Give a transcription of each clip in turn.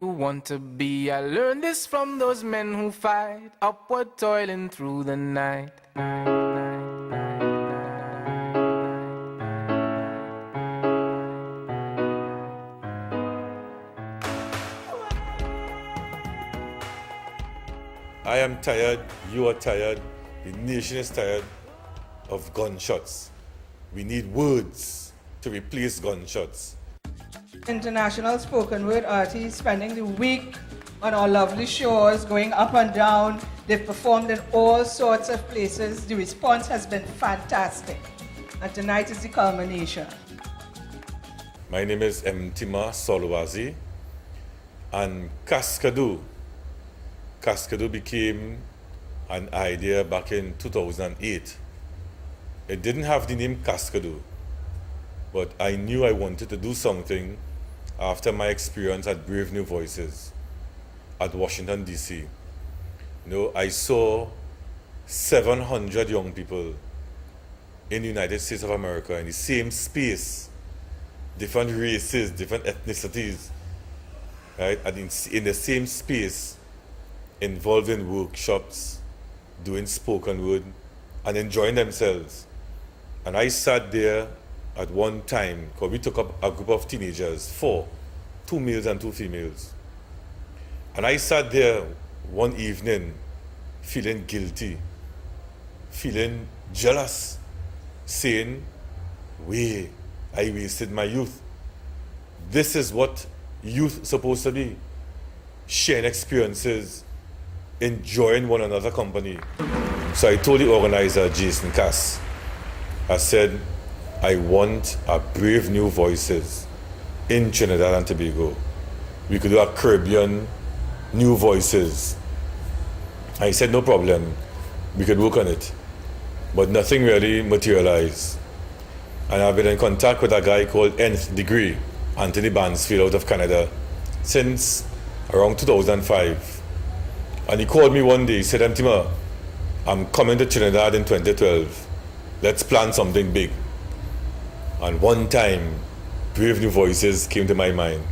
Who want to be? I learned this from those men who fight, upward toiling through the night. I am tired, you are tired, the nation is tired of gunshots. We need words to replace gunshots. International spoken word artists spending the week on our lovely shores, going up and down. They've performed in all sorts of places. The response has been fantastic. And tonight is the culmination. My name is Mtima Solwazi, and Cascadoo became an idea back in 2008. It didn't have the name Cascadoo, but I knew I wanted to do something after my experience at Brave New Voices at Washington, D.C. I saw 700 young people in the United States of America in the same space, different races, different ethnicities, right? And in the same space, involved in workshops, doing spoken word, and enjoying themselves. And I sat there at one time, because we took up a group of teenagers, 2 males and 2 females. And I sat there one evening feeling guilty, feeling jealous, saying, I wasted my youth. This is what youth is supposed to be. Sharing experiences, enjoying one another's company. So I told the organizer, Jason Cass, I said, I want a Brave New Voices in Trinidad and Tobago. We could do a Caribbean New Voices. I said, no problem, we could work on it. But nothing really materialized. And I've been in contact with a guy called Nth Degree, Anthony Bansfield out of Canada, since around 2005. And he called me one day, he said, Mtima, I'm coming to Trinidad in 2012. Let's plan something big. And one time, Brave New Voices came to my mind.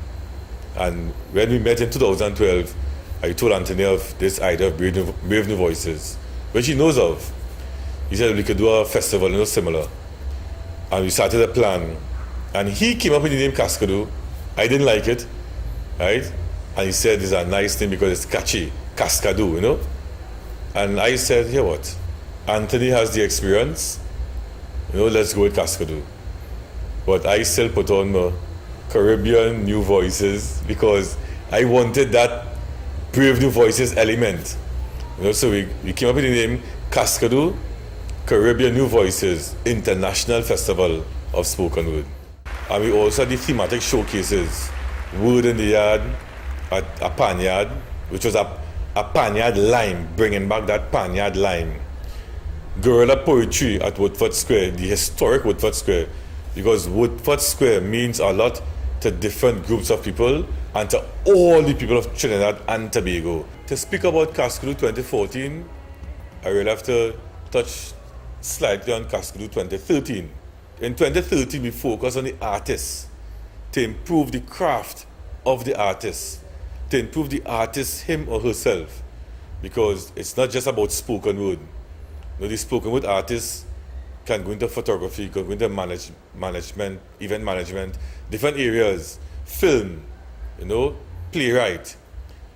And when we met in 2012, I told Anthony of this idea of Brave New Voices, which he knows of. He said we could do a festival, similar. And we started a plan. And he came up with the name Cascadoo. I didn't like it, right? And he said it's a nice name because it's catchy, Cascadoo, And I said, here what? Anthony has the experience, let's go with Cascadoo. But I still put on the Caribbean New Voices because I wanted that Brave New Voices element. So we came up with the name Cascadoo Caribbean New Voices International Festival of Spoken Word. And we also had the thematic showcases, Word in the Yard, at a Panyard, which was a Panyard Lime, bringing back that Panyard Lime. Guerrilla Poetry at Woodford Square, the historic Woodford Square, because Woodford Square means a lot to different groups of people and to all the people of Trinidad and Tobago. To speak about Cascadoo 2014, I will have to touch slightly on Cascadoo 2013. In 2013, we focused on the artists to improve the craft of the artist, to improve the artist, him or herself, because it's not just about spoken word. The spoken word artist can go into photography, can go into management, event management, different areas, film, playwright.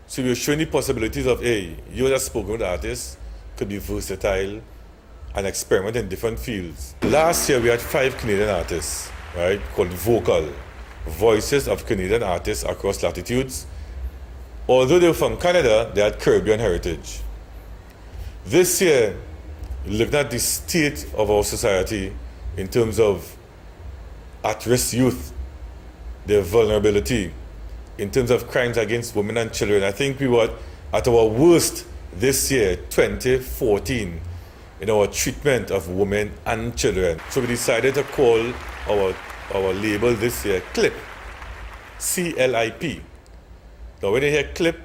So we're showing the possibilities of, you as a spoken word artist could be versatile and experiment in different fields. Last year we had 5 Canadian artists, right, called Vocal, Voices of Canadian Artists Across Latitudes. Although they were from Canada, they had Caribbean heritage. This year, looking at the state of our society in terms of at-risk youth, their vulnerability, in terms of crimes against women and children, I think we were at our worst this year, 2014, in our treatment of women and children. So we decided to call our label this year CLIP, C-L-I-P. Now when you hear CLIP,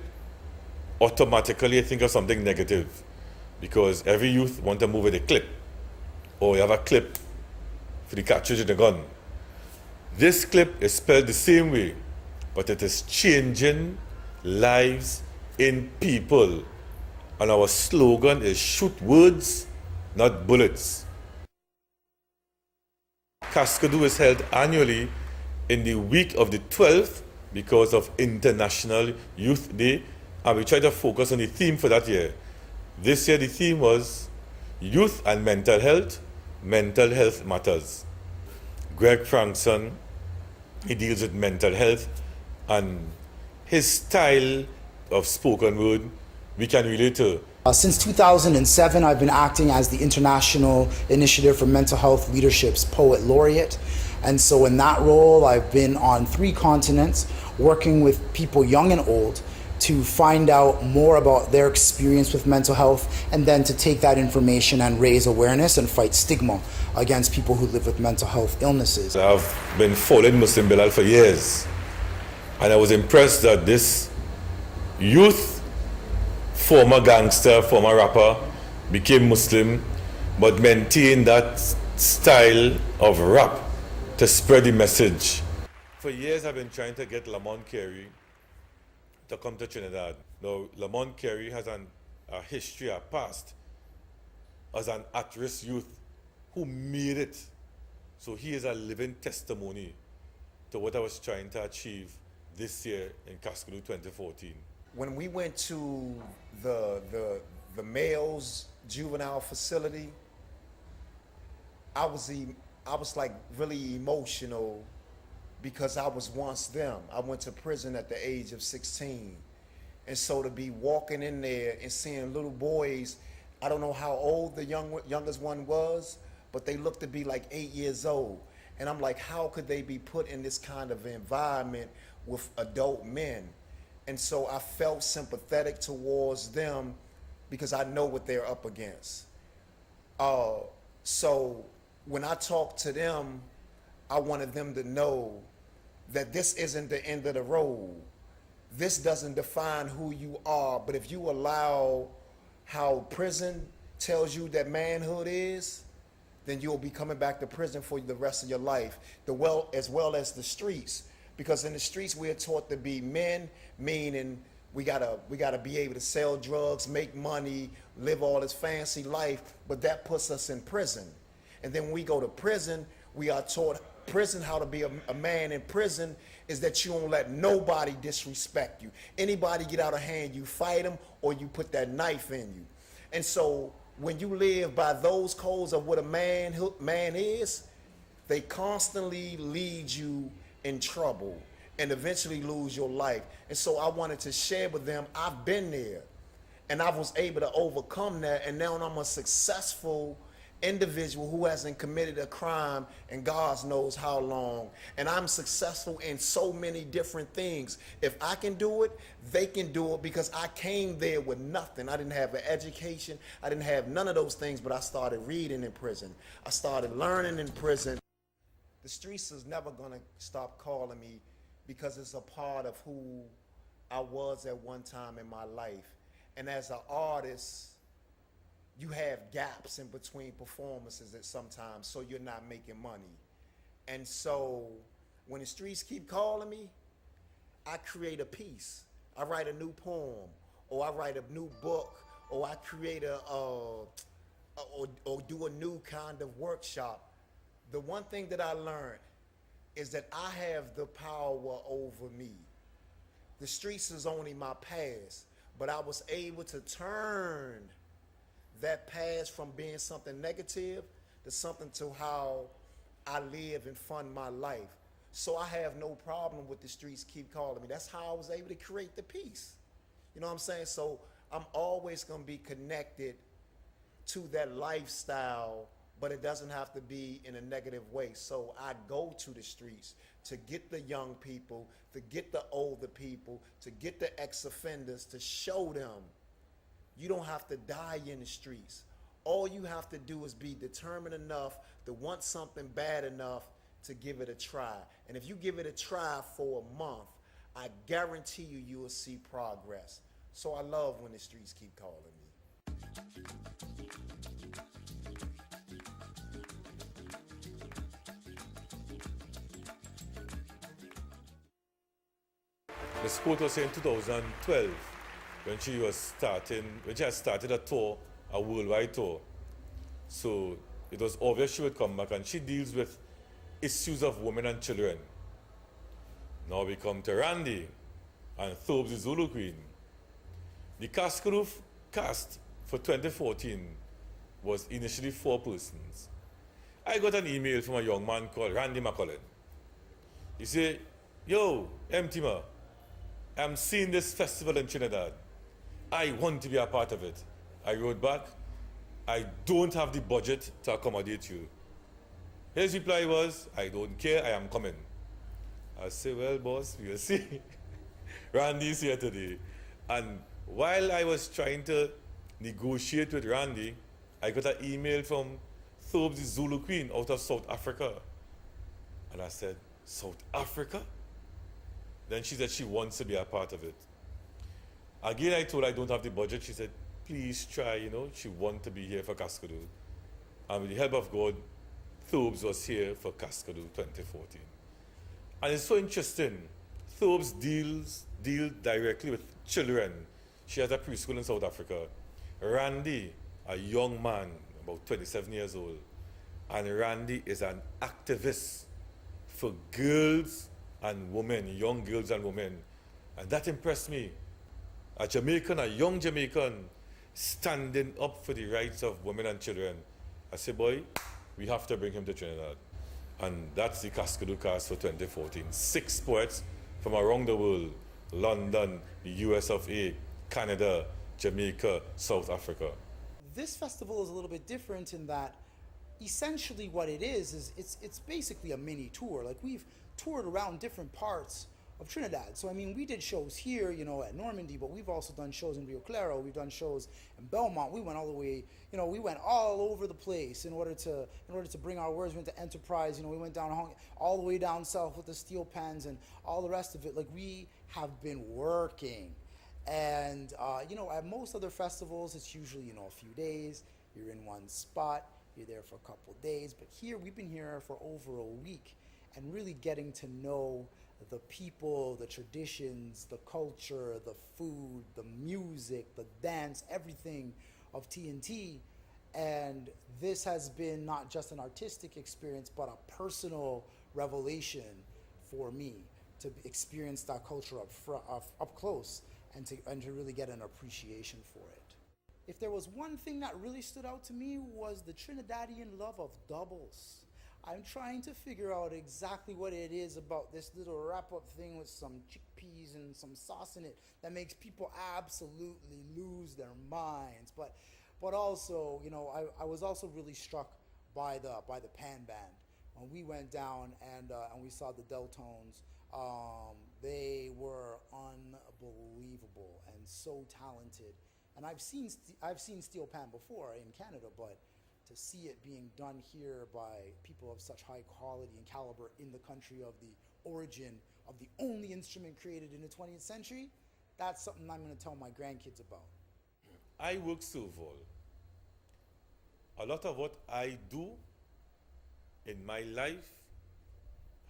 automatically you think of something negative, because every youth want to move with a clip, or you have a clip for the cartridge in the gun. This clip is spelled the same way, but it is changing lives in people. And our slogan is shoot words, not bullets. Cascadoo is held annually in the week of the 12th because of International Youth Day, and we try to focus on the theme for that year. This year the theme was Youth and Mental Health Matters. Greg Frankson, he deals with mental health, and his style of spoken word we can relate to. Since 2007, I've been acting as the International Initiative for Mental Health Leadership's Poet Laureate. And so in that role, I've been on 3 continents, working with people young and old to find out more about their experience with mental health, and then to take that information and raise awareness and fight stigma against people who live with mental health illnesses. I've been following Muslim Bilal for years, and I was impressed that this youth, former gangster, former rapper, became Muslim, but maintained that style of rap to spread the message. For years I've been trying to get Lamont Carey to come to Trinidad. Now, Lamont Carey has a history, a past, as an at-risk youth who made it. So he is a living testimony to what I was trying to achieve this year in Cascadoo 2014. When we went to the males juvenile facility, I was like really emotional because I was once them. I went to prison at the age of 16. And so to be walking in there and seeing little boys, I don't know how old the youngest one was, but they looked to be like 8 years old. And I'm like, how could they be put in this kind of environment with adult men? And so I felt sympathetic towards them because I know what they're up against. So when I talked to them, I wanted them to know that this isn't the end of the road. This doesn't define who you are, but if you allow how prison tells you that manhood is, then you'll be coming back to prison for the rest of your life, as well as the streets. Because in the streets we're taught to be men, meaning we gotta be able to sell drugs, make money, live all this fancy life, but that puts us in prison. And then when we go to prison, we are taught how to be a man in prison is that you don't let nobody disrespect you. Anybody get out of hand, you fight them or you put that knife in you. And so when you live by those codes of what a man is, they constantly lead you in trouble and eventually lose your life. And so I wanted to share with them, I've been there and I was able to overcome that, and now I'm a successful individual who hasn't committed a crime in God knows how long, and I'm successful in so many different things. If I can do it, they can do it, because I came there with nothing. I didn't have an education, I didn't have none of those things, but I started reading in prison, I started learning in prison. The streets is never gonna stop calling me because it's a part of who I was at one time in my life. And as an artist, you have gaps in between performances at sometimes, so you're not making money. And so when the streets keep calling me, I create a piece. I write a new poem, or I write a new book, or I create or do a new kind of workshop. The one thing that I learned is that I have the power over me. The streets is only my past, but I was able to turn that past from being something negative to something to how I live and fund my life. So I have no problem with the streets keep calling me. That's how I was able to create the piece. You know what I'm saying? So I'm always gonna be connected to that lifestyle, but it doesn't have to be in a negative way. So I go to the streets to get the young people, to get the older people, to get the ex-offenders, to show them you don't have to die in the streets. All you have to do is be determined enough to want something bad enough to give it a try. And if you give it a try for a month, I guarantee you will see progress. So I love when the streets keep calling me. The sport was in 2012 when she had started a tour, a worldwide tour. So it was obvious she would come back, and she deals with issues of women and children. Now we come to Randy and Thobes the Zulu Queen. The Cascadoo cast for 2014 was initially 4 persons. I got an email from a young man called Randy McCullin. He said, "Yo, Mtima, I'm seeing this festival in Trinidad. I want to be a part of it." I wrote back, "I don't have the budget to accommodate you." His reply was, "I don't care, I am coming." I said, "Well, boss, we'll see." Randy's here today. And while I was trying to negotiate with Randy, I got an email from Thobes the Zulu Queen out of South Africa. And I said, "South Africa?" Then she said she wants to be a part of it. Again, I told her I don't have the budget. She said, "Please try," she wants to be here for Cascadoo. And with the help of God, Thobes was here for Cascadoo 2014. And it's so interesting. Thobes deals directly with children. She has a preschool in South Africa. Randy, a young man, about 27 years old. And Randy is an activist for girls and women, young girls and women. And that impressed me. A Jamaican, a young Jamaican, standing up for the rights of women and children. I said, "Boy, we have to bring him to Trinidad." And that's the Cascadoo cast for 2014. 6 poets from around the world: London, the US of A, Canada, Jamaica, South Africa. This festival is a little bit different in that essentially what it is it's basically a mini tour. Like, we've toured around different parts of Trinidad. So I mean, we did shows here, at Normandy, but we've also done shows in Rio Claro. We've done shows in Belmont. We went all the way, we went all over the place in order to bring our words. We went to Enterprise. We went down all the way down south with the steel pans and all the rest of it. Like, we have been working. And at most other festivals, it's usually a few days. You're in one spot. You're there for a couple days. But here, we've been here for over a week, and really getting to know the people, the traditions, the culture, the food, the music, the dance, everything of TNT. And this has been not just an artistic experience, but a personal revelation for me to experience that culture up close and to really get an appreciation for it. If there was one thing that really stood out to me, was the Trinidadian love of doubles. I'm trying to figure out exactly what it is about this little wrap-up thing with some chickpeas and some sauce in it that makes people absolutely lose their minds. But also, I was also really struck by the pan band. When we went down and we saw the Deltones, they were unbelievable and so talented. And I've seen steel pan before in Canada, but to see it being done here by people of such high quality and caliber in the country of the origin of the only instrument created in the 20th century, that's something I'm going to tell my grandkids about. I work Serval. A lot of what I do in my life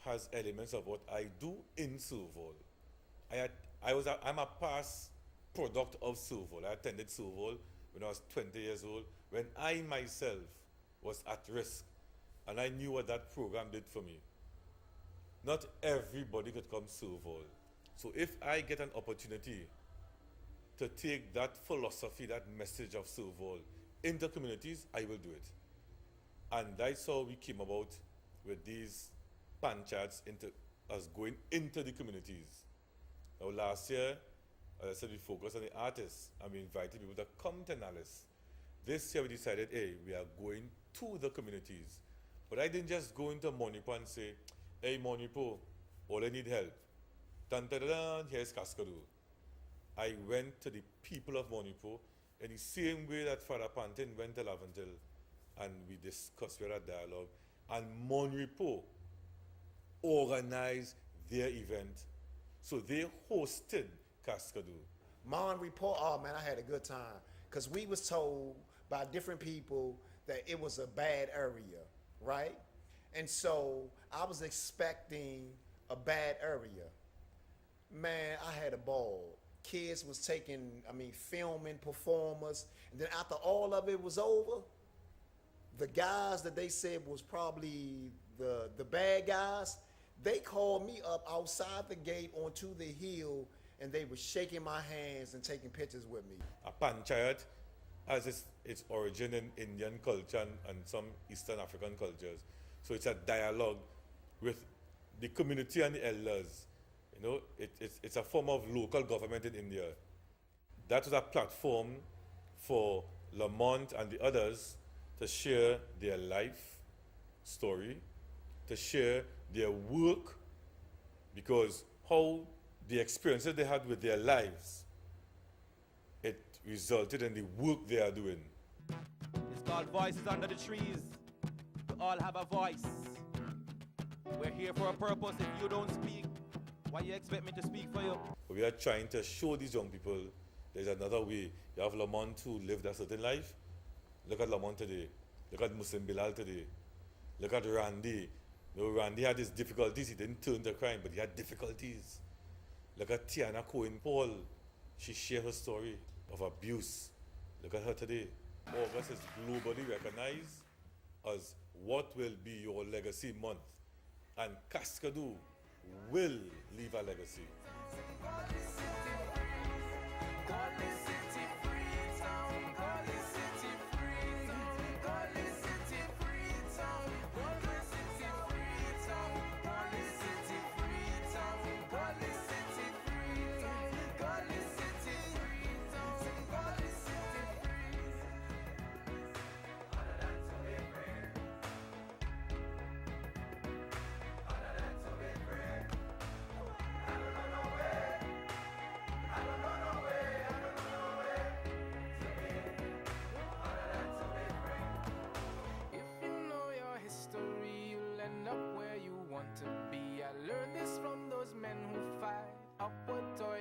has elements of what I do in Serval. I'm a past product of Serval. I attended Serval when I was 20 years old, when I myself was at risk, and I knew what that program did for me. Not everybody could come Serval. So if I get an opportunity to take that philosophy, that message of Serval into communities, I will do it. And that's how we came about with these panchats, into us going into the communities. Now, last year, as I said, we focused on the artists, and we invited people to come to Nalis. This year we decided, hey, we are going to the communities. But I didn't just go into Monipo and say, "Hey, Monipo, all I need help. Dun, dun, dun, dun, here's Cascadoo." I went to the people of Monipo in the same way that Father Pantin went to Laventille, and we discussed, we had a dialogue, and Monipo organized their event. So they hosted Cascadoo. Mon report, oh man, I had a good time. Because we was told by different people that it was a bad area, right? And so I was expecting a bad area. Man, I had a ball. Kids was taking, filming performers. And then after all of it was over, the guys that they said was probably the bad guys, they called me up outside the gate onto the hill, and they were shaking my hands and taking pictures with me. A panchayat has its origin in Indian culture and some Eastern African cultures. So it's a dialogue with the community and the elders. You know, it's a form of local government in India. That was a platform for Lamont and the others to share their life story, to share their work, because how the experiences they had with their lives, it resulted in the work they are doing. It's called Voices Under the Trees. We all have a voice. We're here for a purpose. If you don't speak, why you expect me to speak for you? We are trying to show these young people there's another way. You have Lamont who lived a certain life. Look at Lamont today. Look at Muslim Bilal today. Look at Randy. You know, Randy had his difficulties. He didn't turn to crime, but he had difficulties. Look at Tiana Cohen Paul. She shared her story of abuse. Look at her today. August is globally recognized as what will be your legacy month. And Cascadoo will leave a legacy. To be. I learned this from those men who fight upward toil.